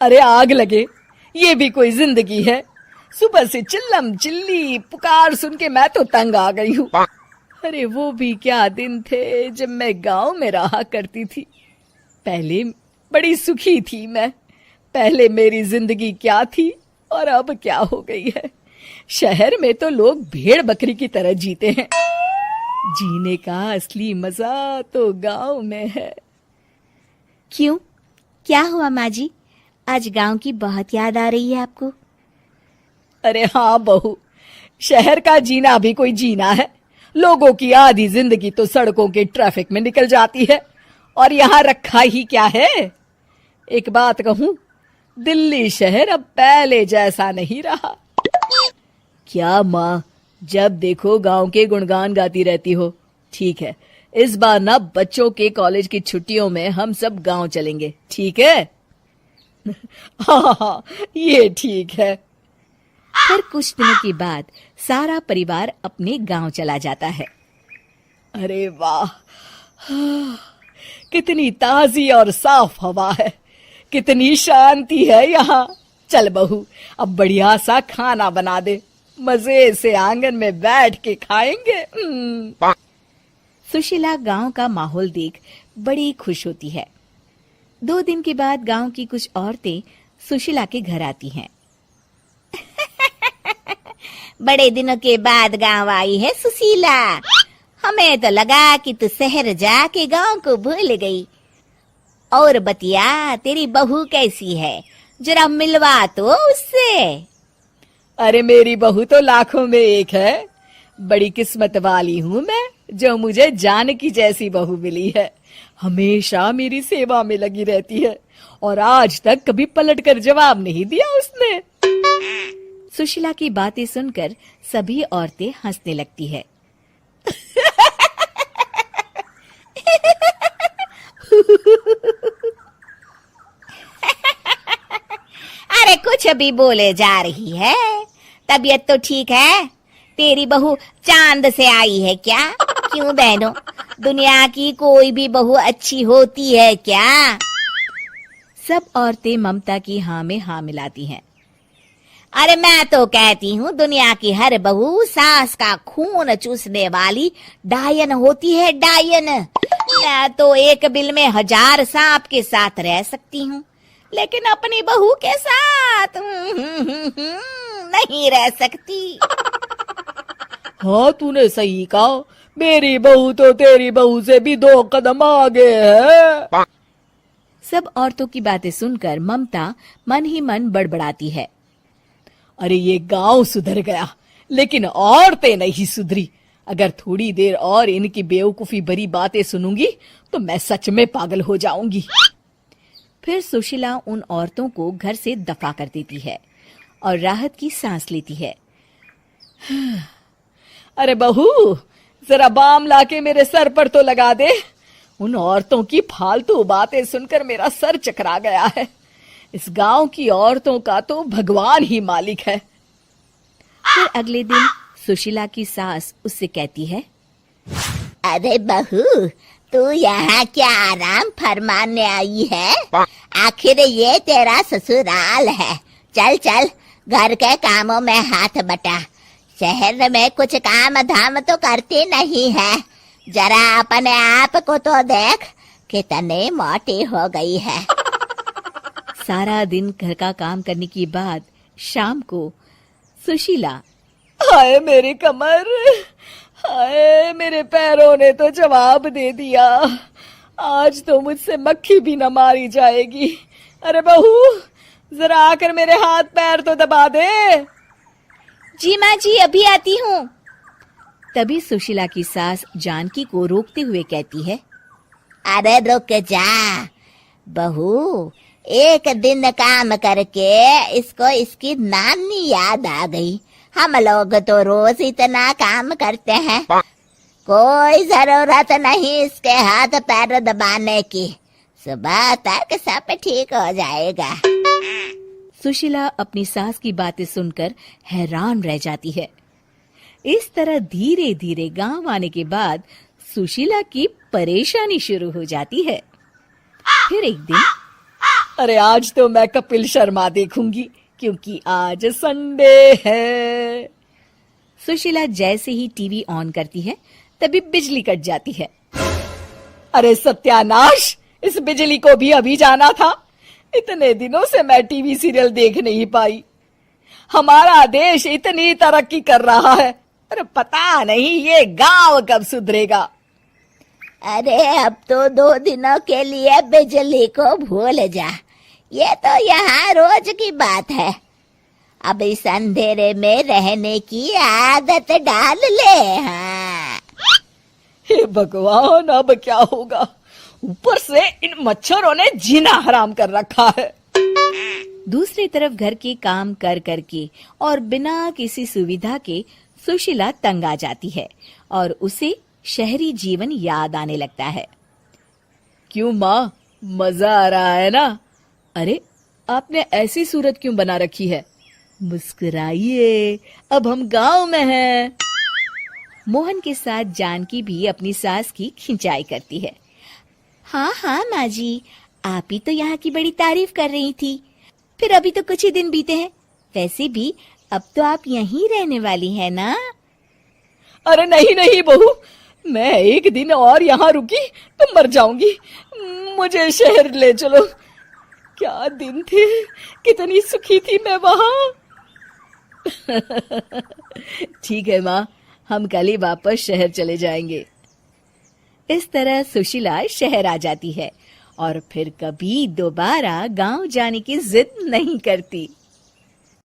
अरे आग लगे, ये भी कोई जिंदगी है। सुबह से चिल्लम चिल्ली पुकार सुन के मैं तो तंग आ गई हूँ। अरे वो भी क्या दिन थे जब मैं गांव में रहा करती थी। पहले बड़ी सुखी थी मैं। पहले मेरी जिंदगी क्या थी और अब क्या हो गई है। शहर में तो लोग भेड़ बकरी की तरह जीते हैं। जीने का असली मजा तो गांव में है। क्यों, क्या हुआ माँ जी? आज गांव की बहुत याद आ रही है आपको? अरे हाँ बहू, शहर का जीना भी कोई जीना है। लोगों की आधी जिंदगी तो सड़कों के ट्रैफिक में निकल जाती है और यहाँ रखा ही क्या है। एक बात कहूँ, दिल्ली शहर अब पहले जैसा नहीं रहा। क्या माँ, जब देखो गांव के गुणगान गाती रहती हो। ठीक है, इस बार ना बच्चों के कॉलेज की छुट्टियों में हम सब गांव चलेंगे, ठीक है? हाँ, ये ठीक है। फिर कुछ दिनों के बाद सारा परिवार अपने गांव चला जाता है। अरे वाह, कितनी ताजी और साफ हवा है, कितनी शांति है यहाँ। चल बहू, अब बढ़िया सा खाना बना दे, मजे से आंगन में बैठ के खाएंगे। सुशीला गांव का माहौल देख बड़ी खुश होती है। 2 दिन के बाद गांव की कुछ औरतें सुशीला के घर आती हैं। बड़े दिनों के बाद गांव आई है सुशीला। हमें तो लगा कि तू शहर जाके गांव को भूल गई। और बतिया, तेरी बहू कैसी है? जरा मिलवा तो उससे। अरे मेरी बहू तो लाखों में एक है। बड़ी किस्मत वाली हूँ मैं जो मुझे जानकी जैसी बहू मिली है। हमेशा मेरी सेवा में लगी रहती है और आज तक कभी पलटकर जवाब नहीं दिया उसने। सुशीला की बातें सुनकर सभी औरतें हंसने लगती है। अरे कुछ भी बोले जा रही है। तबीयत तो ठीक है? तेरी बहू चांद से आई है क्या? क्यों बहनों, दुनिया की कोई भी बहू अच्छी होती है क्या? सब औरतें ममता की हाँ में हाँ मिलाती हैं। अरे मैं तो कहती हूँ दुनिया की हर बहू सास का खून चूसने वाली डायन होती है, डायन। मैं तो एक बिल में 1000 सांप के साथ रह सकती हूँ, लेकिन अपनी बहू के साथ नहीं रह सकती। हाँ, तूने सही कहा। मेरी बहू तो तेरी बहू से भी 2 कदम आगे है। सब औरतों की बातें सुनकर ममता मन ही मन बड़बड़ाती है। अरे ये गांव सुधर गया, लेकिन औरतें नहीं सुधरी। अगर थोड़ी देर और इनकी बेवकूफी भरी बातें सुनूंगी तो मैं सच में पागल हो जाऊंगी। फिर सुशीला उन औरतों को घर से दफा कर देती है और राहत की सांस लेती है। अरे बहू, जरा बाम लाके मेरे सर पर तो लगा दे। उन औरतों की फालतू बातें सुनकर मेरा सर चकरा गया है। इस गांव की औरतों का तो भगवान ही मालिक है। फिर अगले दिन सुशीला की सास उससे कहती है, अरे बहू, तू यहाँ क्या आराम फरमाने आई है? आखिर ये तेरा ससुराल है। चल चल, घर के कामों में हाथ बटा। शहर में कुछ काम धाम तो करती नहीं है। जरा अपने आप को तो देख, कितनी मोटी हो गई है। सारा दिन घर का काम करने के बाद शाम को सुशीला, हाय मेरी कमर, हाय मेरे पैरों ने तो जवाब दे दिया। आज तो मुझसे मक्खी भी न मारी जाएगी। अरे बहू, जरा आकर मेरे हाथ पैर तो दबा दे। जी माँ जी, अभी आती हूँ। तभी सुशीला की सास जानकी को रोकते हुए कहती है, अरे रुक जा बहू, एक दिन काम करके इसको इसकी नानी याद आ गई। हम लोग तो रोज इतना काम करते हैं, कोई जरूरत नहीं इसके हाथ पैर दबाने की। सुबह तक सब ठीक हो जाएगा। सुशीला अपनी सास की बातें सुनकर हैरान रह जाती है। इस तरह धीरे धीरे गांव आने के बाद सुशीला की परेशानी शुरू हो जाती है। फिर एक दिन अरे आज तो मैं कपिल शर्मा देखूंगी क्योंकि आज संडे है। सुशीला जैसे ही टीवी ऑन करती है तभी बिजली कट जाती है। अरे सत्यानाश, इस बिजली को भी अभी जाना था। इतने दिनों से मैं टीवी सीरियल देख नहीं पाई। हमारा देश इतनी तरक्की कर रहा है, अरे पता नहीं ये गांव कब सुधरेगा। अरे अब तो 2 दिनों के लिए बिजली को भूल जा, ये तो यहाँ रोज की बात है। अब इस अंधेरे में रहने की आदत डाल ले। हाँ। हे भगवान, अब क्या होगा? ऊपर से इन मच्छरों ने जीना हराम कर रखा है। दूसरी तरफ घर के काम कर करके और बिना किसी सुविधा के सुशीला तंग आ जाती है और उसे शहरी जीवन याद आने लगता है। क्यों माँ, मजा आ रहा है ना? अरे आपने ऐसी सूरत क्यों बना रखी है? मुस्कुराइए, अब हम गांव में हैं। मोहन के साथ जानकी भी अपनी सास की खिंचाई करती है। हाँ हाँ माँ जी, आप ही तो यहाँ की बड़ी तारीफ कर रही थी। फिर अभी तो कुछ ही दिन बीते हैं, वैसे भी अब तो आप यहीं रहने वाली है ना? अरे नहीं नहीं बहू, मैं एक दिन और यहाँ रुकी तो मर जाऊंगी। मुझे शहर ले चलो। क्या दिन थे, कितनी सुखी थी मैं वहां। ठीक है माँ, हम कल ही वापस शहर चले जाएंगे। इस तरह सुशीला शहर आ जाती है और फिर कभी दोबारा गांव जाने की जिद नहीं करती।